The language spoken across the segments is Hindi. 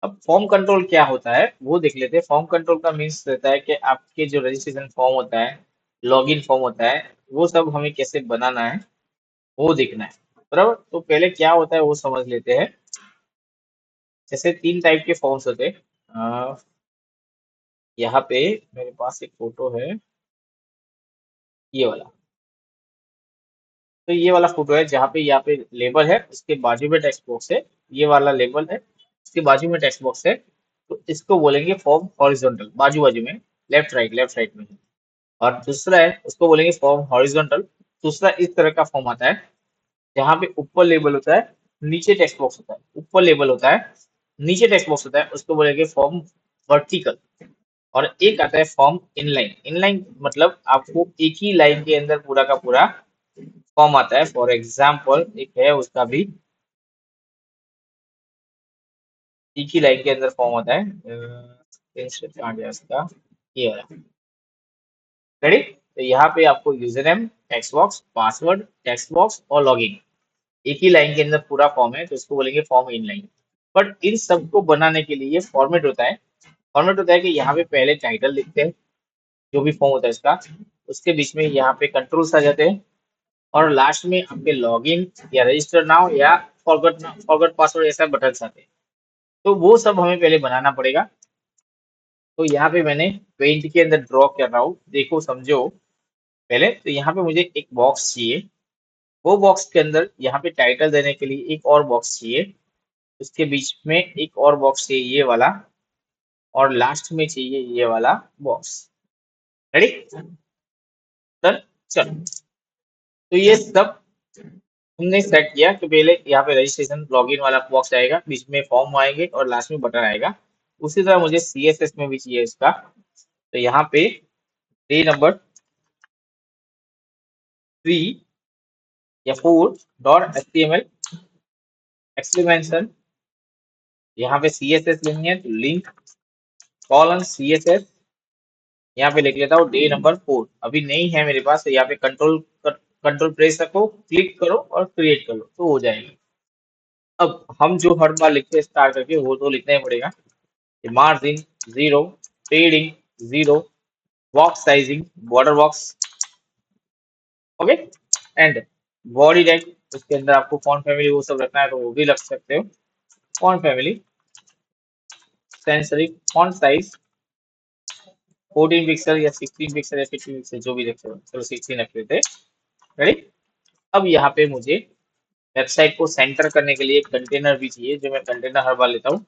अब फॉर्म कंट्रोल क्या होता है वो देख लेते हैं। फॉर्म कंट्रोल का मीन्स रहता है कि आपके जो रजिस्ट्रेशन फॉर्म होता है, लॉगिन फॉर्म होता है, वो सब हमें कैसे बनाना है वो देखना है। बराबर, तो पहले क्या होता है वो समझ लेते हैं। जैसे तीन टाइप के फॉर्म्स होते हैं। यहाँ पे मेरे पास एक फोटो है, ये वाला। तो ये वाला फोटो है जहाँ पे यहाँ पे लेबल है, उसके बाजू में टेक्स्ट बॉक्स है। ये वाला लेबल है, उसके बाजू में टेक्स्ट बॉक्स है। तो इसको बोलेंगे फॉर्म हॉरिजॉन्टल, बाजू बाजू में, लेफ्ट राइट में। और दूसरा है, उसको बोलेंगे फॉर्म हॉरिजॉन्टल। दूसरा इस तरह का फॉर्म आता है जहाँ पे ऊपर लेबल होता है, नीचे टेक्स्ट बॉक्स होता है। ऊपर लेबल होता है, नीचे टेक्स्ट बॉक्स होता है, उसको बोलेंगे फॉर्म वर्टिकल। और एक आता है फॉर्म इनलाइन। इनलाइन मतलब आपको एक ही लाइन के अंदर पूरा का पूरा फॉर्म आता है। फॉर एग्जाम्पल एक है उसका भी, एक ही लाइन के अंदर फॉर्म आता है। कहाँ गया उसका, ये वाला। रेडी, तो यहाँ पे आपको user name, text box, password, text box और लॉगिन, एक ही लाइन के अंदर पूरा फॉर्म है, तो इसको बोलेंगे फॉर्म इनलाइन। बट इन सबको बनाने के लिए फॉर्मेट होता है। फॉर्मेट होता है कि यहाँ पे पहले टाइटल लिखते हैं, जो भी फॉर्म होता है इसका। उसके बीच में यहाँ पे कंट्रोल्स आ जाते हैं, और लास्ट में आपके लॉगिन या रजिस्टर नाउ या फॉरगॉट पासवर्ड ऐसा बटन आते हैं। तो वो सब हमें पहले बनाना पड़ेगा। तो यहाँ पे मैंने पेंट के अंदर ड्रॉ कर रहा हूँ, देखो समझो। पहले तो यहाँ पे मुझे एक बॉक्स चाहिए, वो बॉक्स के अंदर यहाँ पे टाइटल देने के लिए एक और बॉक्स चाहिए, उसके बीच में एक और बॉक्स चाहिए ये वाला, और लास्ट में चाहिए ये वाला बॉक्स। रेडी, डन, चलो। तो ये सब हमने सेट किया कि पहले यहाँ पे रजिस्ट्रेशन लॉगिन वाला बॉक्स आएगा, बीच में फॉर्म आएंगे और लास्ट में बटन आएगा। उसी तरह मुझे सीएसएस में भी चाहिए इसका। तो यहाँ पे डे नंबर 3 या 4 डॉट एचटीएमएल एक्सक्लेमेशन, यहाँ पे सीएसएस लिखनी है तो लिंक कॉलन सीएसएस। यहाँ पे लिख लेता हूँ डे नंबर 4, अभी नहीं है मेरे पास, तो यहाँ पे कंट्रोल प्रेस रखो, क्लिक करो और क्रिएट कर लो तो हो जाएगी। अब हम जो हर बार लिखते हैं स्टार्ट करके, वो तो लिखना ही पड़ेगा। Margin 0, पेडिंग 0, box sizing, border box, okay, and body tag. उसके अंदर आपको फॉन्ट फैमिली वो सब रखना है तो वो भी रख सकते हो। Font family, sensory, font size 14 pixel या 16 पिक्सल या 15 पिक्सल जो भी रख सकते हो, चलो 16 रख लेते हैं। रेडी, अब यहाँ पे मुझे वेबसाइट को सेंटर करने के लिए एक कंटेनर भी चाहिए, जो मैं कंटेनर हर बार लेता हूँ।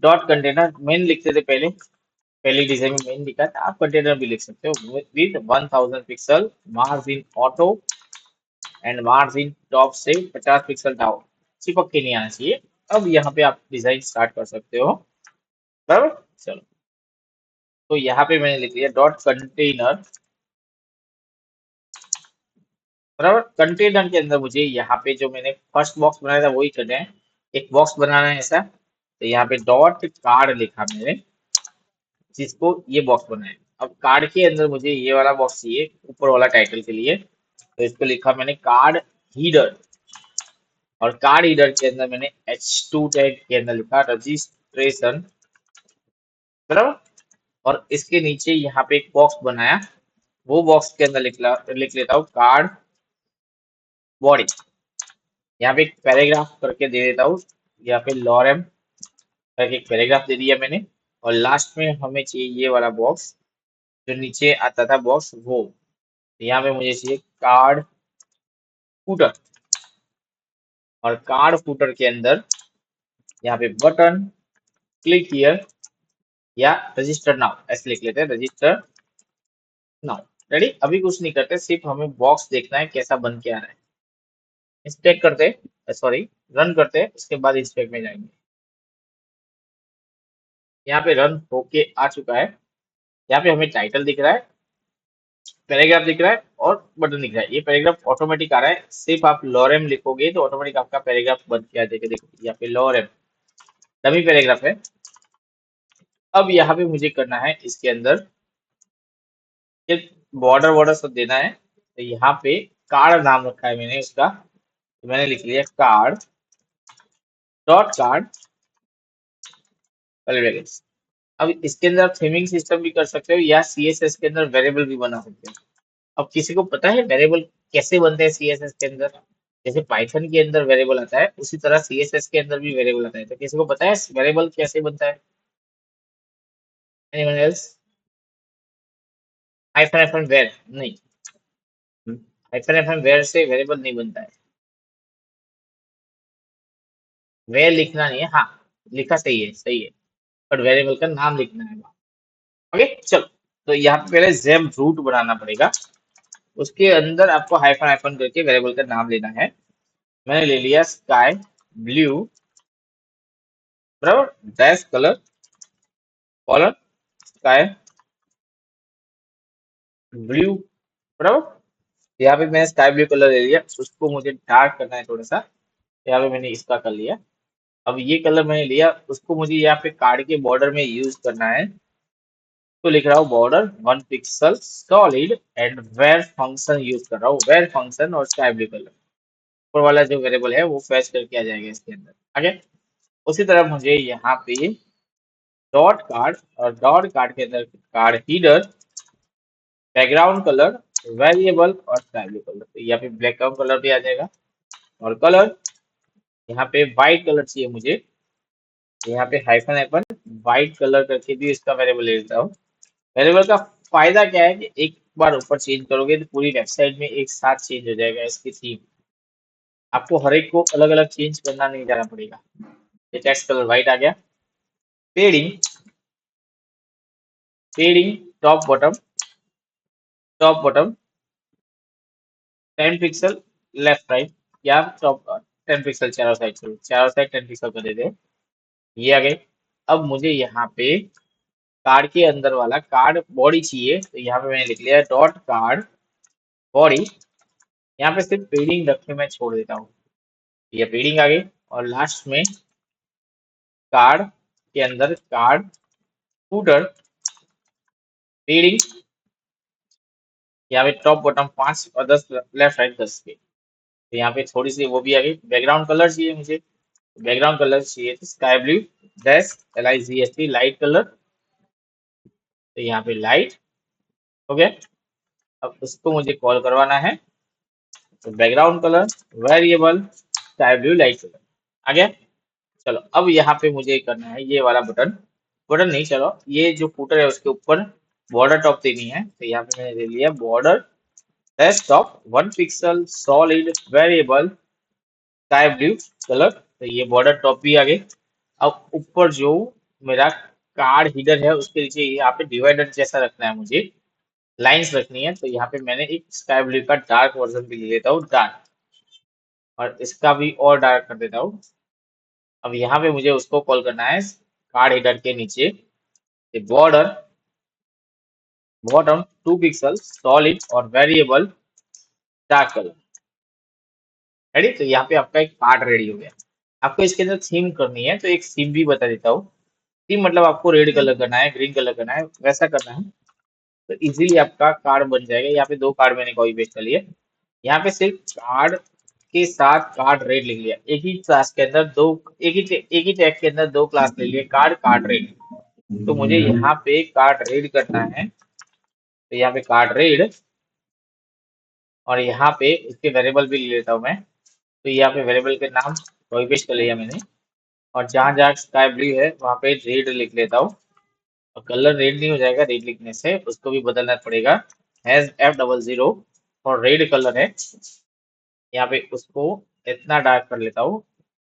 डॉट कंटेनर मेन लिखते थे पहले, पहली डिजाइन में मेन लिखा था, आप कंटेनर भी लिख सकते हो। With 1000 pixel, margin auto, and margin top से 50 पिक्सल डाउन, चिपक के नहीं आना चाहिए। अब यहाँ पे आप डिजाइन स्टार्ट कर सकते हो। बराबर, चलो। तो यहाँ पे मैंने लिख लिया डॉट कंटेनर। बराबर, कंटेनर के अंदर मुझे यहाँ पे जो मैंने फर्स्ट बॉक्स बनाया था वही करना है। एक बॉक्स बनाना है ऐसा, तो यहाँ पे डॉट कार्ड लिखा मैंने, जिसको ये बॉक्स बनाया। अब कार्ड के अंदर मुझे ये वाला बॉक्स चाहिए ऊपर वाला टाइटल के लिए, तो इसको लिखा मैंने कार्ड हीडर। और कार्ड हीडर के अंदर मैंने H2 टैग के अंदर लिखा रजिस्ट्रेशन। बराबर, और इसके नीचे यहाँ पे एक बॉक्स बनाया, वो बॉक्स के अंदर लिख लेता हूँ कार्ड बॉडी। यहाँ पे एक पैराग्राफ करके दे देता हूँ, यहाँ पे लॉरेम करके एक पैराग्राफ दे दिया मैंने। और लास्ट में हमें चाहिए ये वाला बॉक्स, जो नीचे आता था बॉक्स वो। यहाँ पे मुझे चाहिए कार्ड फूटर, और कार्ड फूटर के अंदर यहाँ पे बटन, क्लिक हियर या रजिस्टर नाउ ऐसे लिख लेते हैं, रजिस्टर नाउ। रेडी, अभी कुछ नहीं करते, सिर्फ हमें बॉक्स देखना है कैसा बन के आ रहा है। इंस्पेक्ट करते, सॉरी, रन करते, उसके बाद इंस्पेक्ट में जाएंगे। यहाँ पे रन होके आ चुका है। यहाँ पे हमें टाइटल दिख रहा है, पैराग्राफ दिख रहा है और बटन दिख रहा है। ये पैराग्राफ ऑटोमेटिक आ रहा है, सिर्फ आप लॉरेम लिखोगे तो ऑटोमेटिक आपका पैराग्राफ बन के आ जाएगा। देखो यहाँ पे लॉरेम डमी पैराग्राफ है। अब यहाँ पे मुझे करना है इसके अंदर एक बॉर्डर बॉर्डर सब देना है। तो यहाँ पे कार्ड नाम रखा है मैंने उसका, तो मैंने लिख लिया card dot card curly brackets. अब इसके अंदर आप थीमिंग सिस्टम भी कर सकते हो या सीएसएस के अंदर वेरिएबल भी बना सकते हो। अब किसी को पता है वेरिएबल कैसे बनते हैं सीएसएस के अंदर? जैसे पाइथन के अंदर वेरिएबल आता है उसी तरह सीएसएस के अंदर भी वेरिएबल आता है, तो किसी को पता है वेरिएबल कैसे बनता है? Anyone else? Hyphen hyphen var नहीं, हाइफन हाइफन वेर से वेरिएबल नहीं बनता है। वेर लिखना नहीं है, हाँ लिखा सही है, सही है, बट वेरिएबल का नाम लिखना है। ओके चलो, तो यहाँ पे पहले जेम रूट बनाना पड़ेगा, उसके अंदर आपको हाइफन हाइफन करके वेरिएबल का नाम लेना है। मैंने ले लिया स्काई ब्लू, बराबर, dash colour colour sky blue, बराबर। यहाँ पे मैंने स्काई ब्लू कलर ले लिया, उसको मुझे डार्क करना है थोड़ा सा, यहाँ पे मैंने इसका कर लिया। अब ये कलर मैंने लिया, उसको मुझे यहाँ पे कार्ड के बॉर्डर में यूज करना है, तो लिख रहा हूँ border 1 pixel solid and var function use कर रहा हूँ, वेर फंक्शन और स्काई ब्लू कलर ऊपर वाला जो वेरिएबल है वो फैच करके आ जाएगा इसके अंदर। आगे उसी तरह मुझे यहाँ पे डॉट कार्ड, और डॉट कार्ड के अंदर card header, background colour, variable और स्काई ब्लू कलर, तो यहाँ पे बैकग्राउंड कलर भी आ जाएगा। और कलर यहाँ पे व्हाइट कलर चाहिए मुझे, यहाँ पे हाइफन हाइफन व्हाइट कलर करके भी इसका वेरिएबल ले लेता हूँ। वेरिएबल का फायदा क्या है कि एक बार ऊपर चेंज करोगे तो पूरी वेबसाइट में एक साथ चेंज हो जाएगा इसकी थीम, आपको हर एक को अलग अलग चेंज करना नहीं जाना पड़ेगा। ये टेक्स्ट कलर व्हाइट आ गया। पेडिंग, पेडिंग top bottom 10 pixel left right, या टॉप 10 पिक्सल चारों साइड से, चारों साइड 10 पिक्सल कर देते हैं। ये आ गए। अब मुझे यहाँ पे कार्ड के अंदर वाला कार्ड बॉडी चाहिए, तो यहाँ पे मैंने लिख लिया डॉट कार्ड बॉडी, यहाँ पे सिर्फ पेडिंग रख के मैं छोड़ देता हूँ, ये पेडिंग आ गई। और लास्ट में कार्ड के अंदर कार्ड फूटर पेडिंग, यहाँ पे टॉप बॉटम 5 और 10 लेफ्ट राइट 10 के, तो यहाँ पे थोड़ी सी वो भी आ गई। बैकग्राउंड कलर चाहिए मुझे, बैकग्राउंड कलर चाहिए तो sky blue dash LIGHT light colour, तो यहाँ पे लाइट हो गया। अब उसको मुझे कॉल करवाना है, तो background colour variable sky blue light colour आ गया। चलो अब यहाँ पे मुझे करना है ये वाला बटन, बटन नहीं, चलो ये जो फूटर है उसके ऊपर बॉर्डर टॉप देनी है, तो यहाँ पे मैंने ले लिया border desktop 1 pixel solid variable sky blue colour, तो ये बॉर्डर टॉप भी आ गई। अब ऊपर जो मेरा कार्ड हीडर है उसके नीचे यहाँ पे डिवाइडर जैसा रखना है मुझे, लाइंस रखनी है, तो यहाँ पे मैंने एक स्काई ब्लू का डार्क वर्जन भी ले लेता हूँ डार्क, और इसका भी और डार्क कर देता हूँ। अब यहाँ पे मुझे उसको कॉल करना है कार्ड हीडर के नीचे बॉर्डर बॉटम 2 पिक्सल सॉलिड और वेरिएबल डार्क कलर। रेडी, तो यहाँ पे आपका एक कार्ड रेडी हो गया। आपको इसके अंदर थीम करनी है, तो एक थीम भी बता देता हूँ। थीम मतलब आपको रेड कलर करना है, ग्रीन कलर करना है, वैसा करना है, तो इजीली आपका कार्ड बन जाएगा। यहाँ पे 2 कार्ड मैंने कॉपी पेस्ट कर लिया, यहाँ पे सिर्फ कार्ड के साथ कार्ड रेड लिख लिया, एक ही क्लास के अंदर दो, एक ही टैग के अंदर 2 क्लास ले लिए, कार्ड कार्ड रेड। तो मुझे यहाँ पे कार्ड रेड करना है, तो यहाँ पे कार्ड रेड, और यहाँ पे इसके वेरिएबल भी ले लेता हूँ मैं, तो यहाँ पे वेरिएबल के नाम कॉपी पेस्ट कर लिया मैंने, और जहाँ जहाँ स्काई ब्लू है वहाँ पे रेड लिख लेता हूँ। और कलर रेड नहीं हो जाएगा रेड लिखने से, उसको भी बदलना पड़ेगा, हैज F00 और रेड कलर है, यहाँ पे उसको इतना डार्क कर लेता हूँ,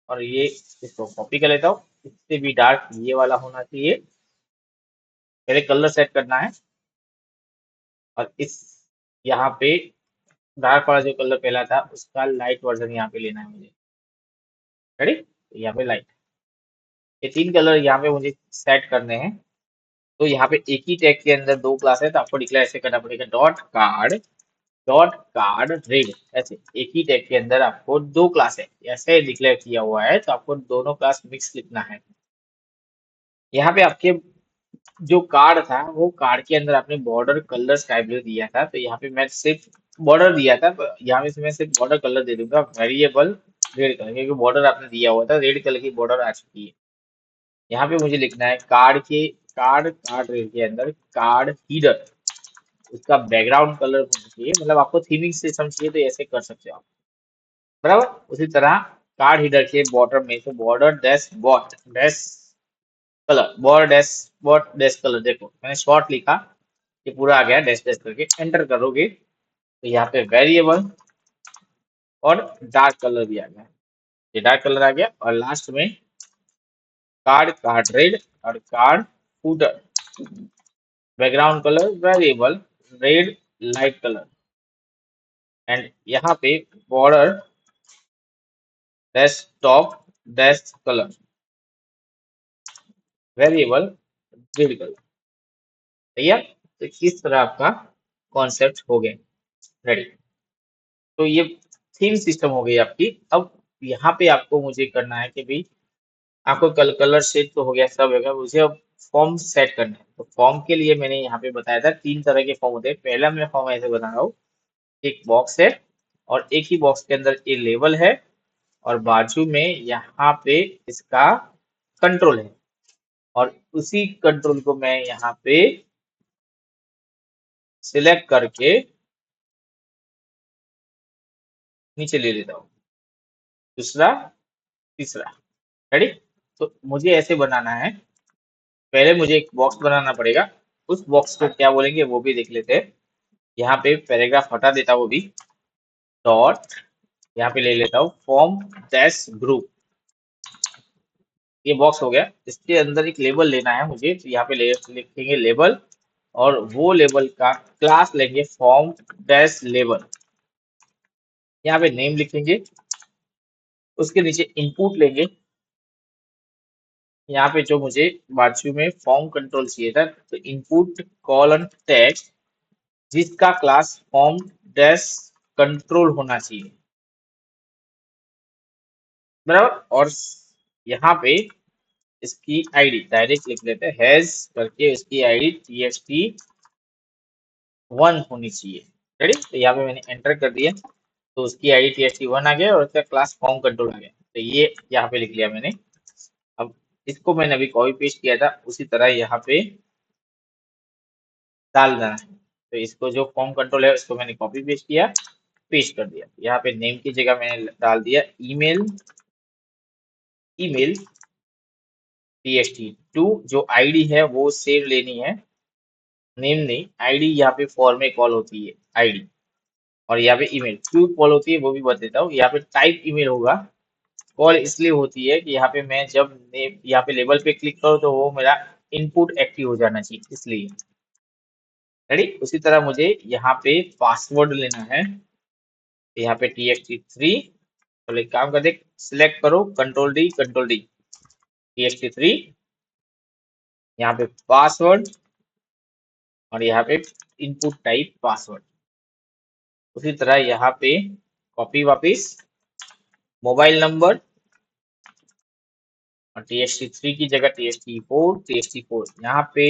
और ये इसको कॉपी कर लेता हूँ, इससे भी डार्क ये वाला होना चाहिए। पहले कलर सेट करना है, और इस यहाँ पे डार्क वाला जो कलर पहला था उसका लाइट वर्जन यहाँ पे लेना है मुझे। रेडी, यहाँ पे लाइट, ये 3 कलर यहाँ पे मुझे सेट करने हैं। तो यहाँ पे एक ही टैग के अंदर 2 क्लास है, तो आपको डिक्लेयर ऐसे करना पड़ेगा डॉट कार्ड रेड, ऐसे एक ही टैग के अंदर आपको 2 क्लास है ऐसे डिक्लेयर किया हुआ है, तो आपको दोनों क्लास मिक्स लिखना है। यहाँ पे आपके जो कार्ड था वो कार्ड के अंदर आपने बॉर्डर कलर स्काई ब्लू दिया था, तो यहाँ पे मैं सिर्फ बॉर्डर दिया था, तो यहाँ पे से मैं सिर्फ बॉर्डर कलर दे दूंगा वेरिएबल रेड कलर, क्योंकि बॉर्डर आपने दिया हुआ था, रेड कलर की बॉर्डर आ चुकी है। यहाँ पे मुझे लिखना है कार्ड रीड के अंदर कार्ड हीडर, उसका बैकग्राउंड कलर होना चाहिए, मतलब आपको थीमिंग से समझिए तो ऐसे कर सकते हो आप, बराबर। उसी तरह कार्ड हीडर के बॉर्डर में तो border dash bot dash colour, bot dash colour, देखो मैंने शॉर्ट लिखा, ये पूरा आ गया डैश डैश करके, एंटर करोगे तो यहाँ पे वेरिएबल और डार्क कलर भी आ गया, ये डार्क कलर आ गया। और लास्ट में कार्ड रेड और card footer, background colour variable red light colour, and यहाँ पे border dash top dash colour, variable red colour. ठीक है, तो किस तरह आपका कॉन्सेप्ट हो गया, रेडी। तो ये थीम सिस्टम हो गई आपकी। अब यहाँ पे आपको मुझे करना है कि भाई आपको कलर सेट तो हो गया, सब हो गया, मुझे अब फॉर्म सेट करना है। तो फॉर्म के लिए मैंने यहाँ पे बताया था 3 तरह के फॉर्म होते हैं। पहला मैं फॉर्म ऐसे बना रहा हूँ, एक बॉक्स है और एक ही बॉक्स के अंदर ये लेबल है और बाजू में यहाँ पे इसका कंट्रोल है, और उसी कंट्रोल को मैं यहाँ पे सिलेक्ट करके नीचे ले लेता हूँ, दूसरा तीसरा, रेडी। तो मुझे ऐसे बनाना है, पहले मुझे एक बॉक्स बनाना पड़ेगा, उस बॉक्स को क्या बोलेंगे वो भी देख लेते हैं। यहाँ पे पैराग्राफ हटा देता हूँ, वो भी डॉट, यहाँ पे ले लेता हूँ फॉर्म डैश ग्रुप, ये बॉक्स हो गया। इसके अंदर एक लेबल लेना है मुझे, तो यहाँ पे लिखेंगे लेबल, और वो लेबल का क्लास लेंगे फॉर्म डैश लेबल, यहाँ पे नेम लिखेंगे, उसके नीचे इनपुट लेंगे, यहाँ पे जो मुझे बाजू में फॉर्म कंट्रोल चाहिए था, तो इनपुट कॉलन टेक्स्ट जिसका क्लास फॉर्म डैश कंट्रोल होना चाहिए, बराबर। और यहाँ पे इसकी आईडी डायरेक्ट लिख लेते हैं, हैज करके इसकी आईडी txt1 होनी चाहिए, रेडी। तो यहाँ पे मैंने एंटर कर दिया, तो उसकी आईडी txt1 आ गया और उसका क्लास फॉर्म कंट्रोल आ गया, तो ये यहाँ पे लिख लिया मैंने। अब इसको मैंने अभी कॉपी पेस्ट किया था, उसी तरह यहाँ पे डाल देना है। तो इसको जो फॉर्म कंट्रोल है उसको मैंने कॉपी पेस्ट किया, पेस्ट कर दिया। यहाँ पे नेम की जगह मैंने डाल दिया ईमेल, ईमेल txt2, जो आईडी है वो सेम लेनी है, नेम नहीं, आईडी यहाँ पे फॉर में कॉल होती है आईडी, और यहाँ पे ईमेल क्यों कॉल होती है वो भी बता देता हूँ। यहाँ पे टाइप ईमेल होगा, कॉल इसलिए होती है कि यहाँ पे मैं जब नेम यहाँ पे लेबल पे क्लिक करूँ तो वो मेरा इनपुट एक्टिव हो जाना चाहिए, इसलिए, रेडी। उसी तरह मुझे यहाँ पे पासवर्ड लेना है, तो यहाँ पे txt3, तो एक काम कर दे, सिलेक्ट करो कंट्रोल डी txt3, यहाँ पे पासवर्ड, और यहाँ पे इनपुट टाइप पासवर्ड। उसी तरह यहाँ पे कॉपी वापिस मोबाइल नंबर, और txt3 की जगह txt4, यहाँ पे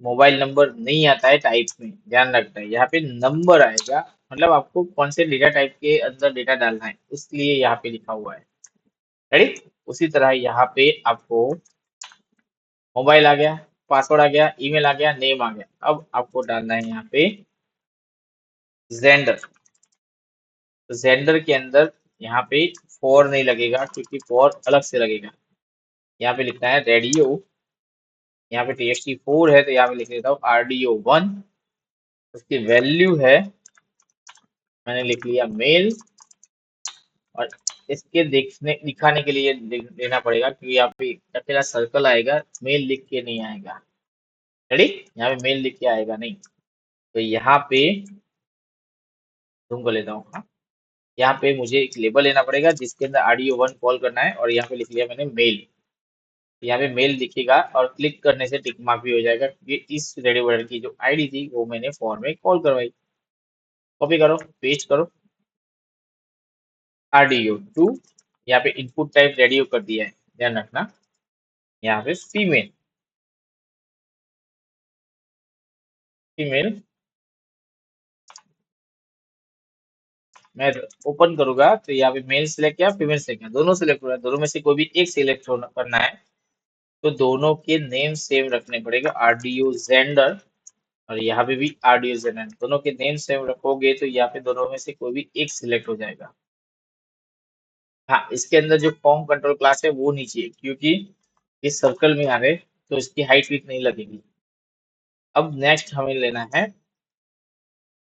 मोबाइल नंबर नहीं आता है टाइप में, ध्यान रखना है, यहाँ पे नंबर आएगा, मतलब आपको कौन से डेटा टाइप के अंदर डेटा डालना है, इसलिए यहाँ पे लिखा हुआ है, रेडी। उसी तरह यहाँ पे आपको मोबाइल आ गया, पासवर्ड आ गया, ईमेल आ गया, नेम आ गया। अब आपको डालना है यहाँ पे जेंडर, तो जेंडर के अंदर यहाँ पे फॉर नहीं लगेगा क्योंकि फॉर अलग से लगेगा, यहाँ पे लिखना है रेडियो, यहाँ पे txt4 है तो यहाँ पे लिख लेता हूँ rdo1, उसकी वैल्यू है, मैंने लिख लिया मेल, और इसके देखने दिखाने के लिए लेना पड़ेगा क्योंकि यहाँ पे अकेला सर्कल आएगा, मेल लिख के नहीं आएगा, रेडी। यहाँ पे मेल लिख के आएगा नहीं, तो यहाँ पे तुमको लेता हूँ, हाँ, यहाँ पे मुझे एक लेबल लेना पड़ेगा जिसके अंदर rdo1 कॉल करना है, और यहाँ पे लिख लिया मैंने मेल, यहाँ पे मेल दिखेगा और क्लिक करने से टिक मार्क भी हो जाएगा क्योंकि इस रेडियो बटन की जो आईडी थी वो मैंने फॉर्म में कॉल करवाई। कॉपी करो, पेस्ट करो, rdo2, यहाँ पे इनपुट टाइप रेडियो कर दिया है, ध्यान रखना, यहाँ पे फीमेल, फीमेल मैं ओपन करूंगा तो यहाँ पे मेल सिलेक्ट किया, फीमेल सिलेक्ट किया, दोनों सिलेक्ट हो रहा है, दोनों में से कोई भी एक सिलेक्ट करना है, तो दोनों के नेम सेम रखने पड़ेगा, आरडीओ जेंडर और यहाँ पे भी आरडीओ जेंडर, दोनों के नेम सेम रखोगे तो यहाँ पे दोनों में से कोई भी एक सिलेक्ट हो जाएगा। हाँ, इसके अंदर जो फॉर्म कंट्रोल क्लास है वो नीचे है, क्योंकि इस सर्कल में आ रहे तो इसकी हाइट विथ नहीं लगेगी। अब नेक्स्ट हमें लेना है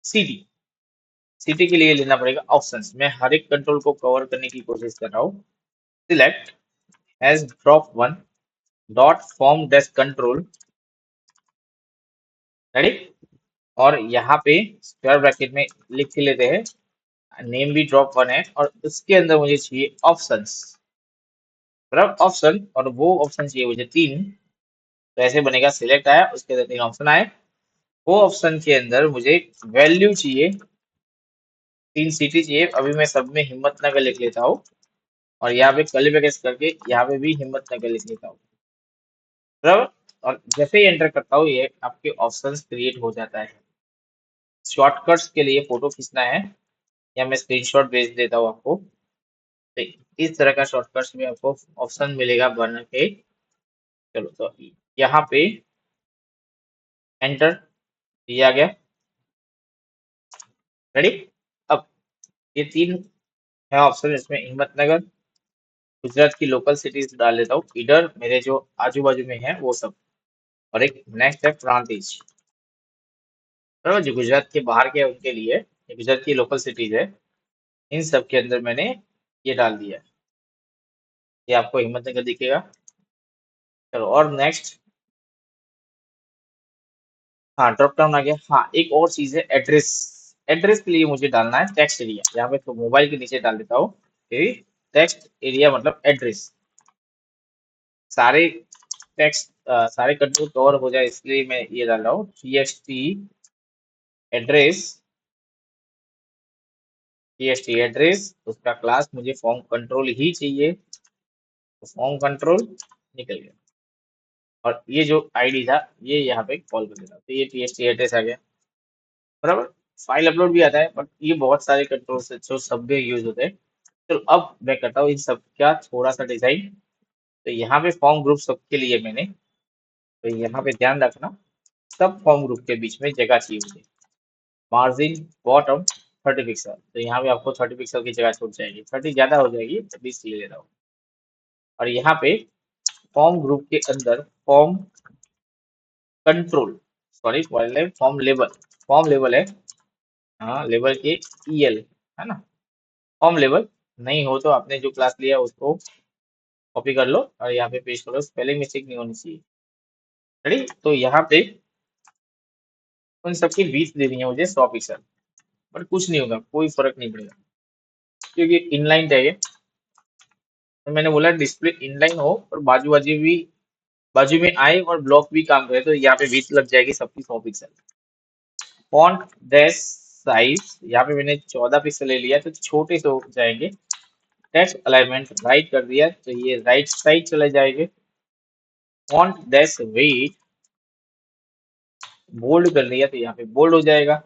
सीटी। सीटी के लिए लेना पड़ेगा ऑप्शंस। मैं हर एक कंट्रोल को कवर करने की कोशिश कर रहा हूँ। Select as drop one dot form desk control, ready. और यहाँ पे स्क्वायर ब्रैकेट में लिख के लेते हैं, नेम भी ड्रॉप वन है और उसके अंदर मुझे चाहिए ऑप्शंस, मतलब ऑप्शन, और वो ऑप्शन चाहिए मुझे तीन। तो ऐसे बनेगा, सिलेक्ट आया, उसके अंदर तीन ऑप्शन आए, वो ऑप्शन के अंदर मुझे वैल्यू चाहिए, तीन सिटी चाहिए। अभी मैं सब में हिम्मतनगर लिख लेता हूँ और यहाँ पे कर्ली ब्रैकेट्स करके यहाँ पे भी हिम्मतनगर लिख लेता हूँ, बराबर। और जैसे ही एंटर करता हूँ ये आपके ऑप्शंस क्रिएट हो जाता है। शॉर्टकट्स के लिए फोटो खींचना है या मैं स्क्रीनशॉट भेज देता हूँ आपको, तो इस तरह का शॉर्टकट्स में आपको ऑप्शन मिलेगा बन के। चलो तो यहाँ पे एंटर दिया गया, रेडी। अब ये तीन है ऑप्शन, इसमें हिम्मतनगर, गुजरात की लोकल सिटीज डाल देता हूँ, इधर मेरे जो आजू बाजू में है वो सब, और एक नेक्स्ट है प्रांतिज, बराबर। जो गुजरात के बाहर के हैं उनके लिए, ये गुजरात की लोकल सिटीज है, इन सब के अंदर मैंने ये डाल दिया है। ये आपको हिम्मतनगर दिखेगा। चलो और नेक्स्ट, हाँ ड्रॉप डाउन आ गया। हाँ, एक और चीज है एड्रेस। एड्रेस के लिए मुझे डालना है टेक्स्ट एरिया, यहाँ पे तो मोबाइल के नीचे डाल देता हूँ, टेक्स्ट एरिया मतलब एड्रेस। सारे टेक्स्ट सारे कंट्रोल कवर हो जाए इसलिए मैं ये डाल रहा हूँ, टीएक्सटी एड्रेस, टीएक्सटी एड्रेस, उसका क्लास मुझे फॉर्म कंट्रोल ही चाहिए, तो फॉर्म कंट्रोल निकल गया। और ये जो आईडी था ये यहाँ पे कॉल कर देता, तो ये टीएक्सटी एड्रेस आ गया, बराबर। फाइल अपलोड भी आता है, बट ये बहुत सारे कंट्रोल से जो सब में यूज होते हैं। तो अब मैं करता हूँ इन सब का थोड़ा सा डिजाइन। तो यहाँ पे फॉर्म ग्रुप सबके लिए मैंने, तो यहाँ पे ध्यान रखना, सब फॉर्म ग्रुप के बीच में जगह चाहिए मुझे। मार्जिन बॉटम 30 पिक्सल, तो यहाँ पे आपको 30 पिक्सल की जगह छूट जाएगी, 30 ज्यादा हो जाएगी तो 20 ले लेता हूँ। और यहाँ पे फॉर्म ग्रुप के अंदर form control, sorry form level, form level है, हाँ लेवल के ईएल, है ना। फॉर्म लेवल नहीं हो तो आपने जो क्लास लिया उसको कॉपी कर लो और यहाँ पे पेस्ट करो, स्पेलिंग मिस्टेक नहीं होनी चाहिए, रेडी। तो यहाँ पे उन सबकी बीच देनी है मुझे 100 पिक्सल, बट कुछ नहीं होगा, कोई फर्क नहीं पड़ेगा क्योंकि इनलाइन चाहिए। तो मैंने बोला डिस्प्ले इनलाइन हो और बाजू बाजू भी बाजू में आए और ब्लॉक भी काम करे, तो यहाँ पे बीच लग जाएगी सबकी 100 पिक्सल। फॉन्ट डैश साइज, यहाँ पे मैंने 14 पिक्सल ले लिया तो छोटे से हो जाएंगे। टेक्स्ट अलाइनमेंट राइट कर दिया तो ये राइट साइड चले जाएंगे। फॉन्ट डैश वेट बोल्ड कर लिया तो यहाँ पे बोल्ड हो जाएगा,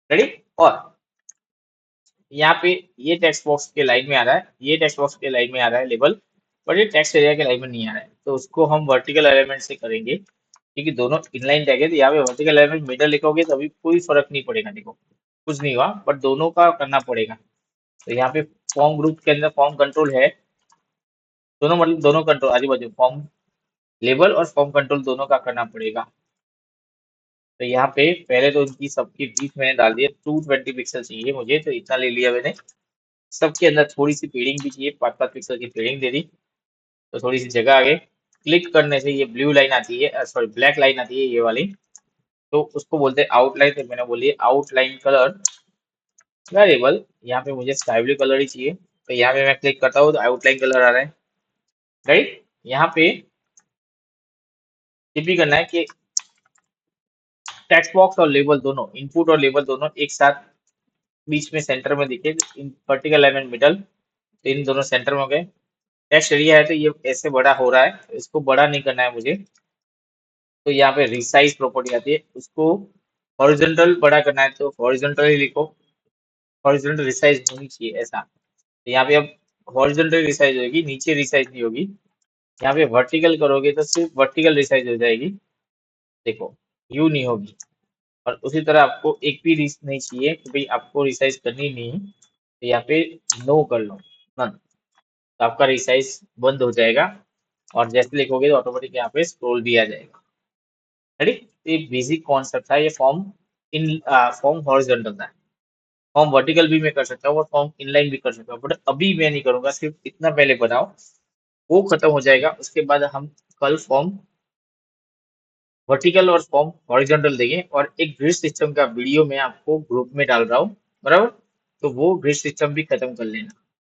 रेडी। और यहाँ पे ये टेक्स्ट बॉक्स के लाइन में आ रहा है, ये टेक्स्ट बॉक्स के लाइन में आ रहा है लेबल, बट ये टेक्स्ट एरिया के लाइन में नहीं आ रहा है, तो उसको हम वर्टिकल एलिमेंट से करेंगे, क्योंकि दोनों इनलाइन टैग है। तो यहाँ पे वर्टिकल एलिमेंट मिडल लिखोगे तो अभी कोई फर्क नहीं पड़ेगा, देखो कुछ नहीं हुआ, बट दोनों का करना पड़ेगा। तो यहाँ पे फॉर्म ग्रुप के अंदर फॉर्म कंट्रोल है, दोनों मतलब दोनों कंट्रोल आजू बाजू, फॉर्म लेबल और फॉर्म कंट्रोल दोनों का करना पड़ेगा। तो यहाँ पे पहले तो इनकी सबकी बीच मैंने डाल दिया, 220 पिक्सल चाहिए मुझे, तो इतना ले लिया मैंने। सबके अंदर थोड़ी सी पेडिंग भी चाहिए, 5-5 पिक्सल की पेडिंग दे दी, तो थोड़ी सी जगह आगे। क्लिक करने से ये ब्लू लाइन आती है, सॉरी ब्लैक लाइन आती है ये वाली, तो उसको बोलते हैं आउटलाइन। तो मैंने बोलिए आउटलाइन कलर वेरिएबल, यहाँ पे मुझे स्काई ब्लू कलर ही चाहिए, तो यहाँ पे मैं क्लिक करता हूँ तो आउटलाइन कलर आ रहा है, राइट। यहाँ पे ये भी करना है कि टेक्स्ट बॉक्स और लेबल दोनों, इनपुट और लेबल दोनों एक साथ बीच में सेंटर में दिखे, इन वर्टिकल एलिमेंट मिडल, तो इन दोनों सेंटर में हो गए। टेक्स्ट एरिया है तो ये ऐसे बड़ा हो रहा है, तो इसको बड़ा नहीं करना है मुझे, तो यहाँ पे रिसाइज प्रॉपर्टी आती है, उसको हॉरिजॉन्टल बड़ा करना है तो हॉरिजॉन्टल ही लिखो, हॉरिजॉन्टल रिसाइज होनी चाहिए ऐसा। तो यहाँ पे अब हॉरिजॉन्टल रिसाइज होगी, नीचे रिसाइज नहीं होगी, यहाँ पे वर्टिकल करोगे तो सिर्फ वर्टिकल रिसाइज हो जाएगी, देखो यू नहीं होगी। और उसी तरह आपको एक भी रिस नहीं चाहिए कि भाई आपको रिसाइज करनी नहीं है, तो यहाँ पे नो कर लो, नन, तो आपका रिसाइज बंद हो जाएगा। और जैसे लिखोगे तो ऑटोमेटिक यहाँ पे स्क्रॉल भी आ जाएगा। रेडी, ये बेसिक कॉन्सेप्ट था। ये फॉर्म इन फॉर्म हॉरिजॉन्टल था, फॉर्म वर्टिकल भी मैं कर सकता हूँ और फॉर्म इनलाइन भी कर सकता हूँ, बट अभी मैं नहीं करूंगा, सिर्फ इतना पहले बताओ, वो खत्म हो जाएगा उसके बाद हम कल फॉर्म वर्टिकल और फॉर्म हॉरिजॉन्टल देंगे। और एक ग्रिड सिस्टम का वीडियो मैं आपको ग्रुप में डाल रहा हूँ, बराबर, तो वो ग्रिड सिस्टम भी खत्म कर लेना।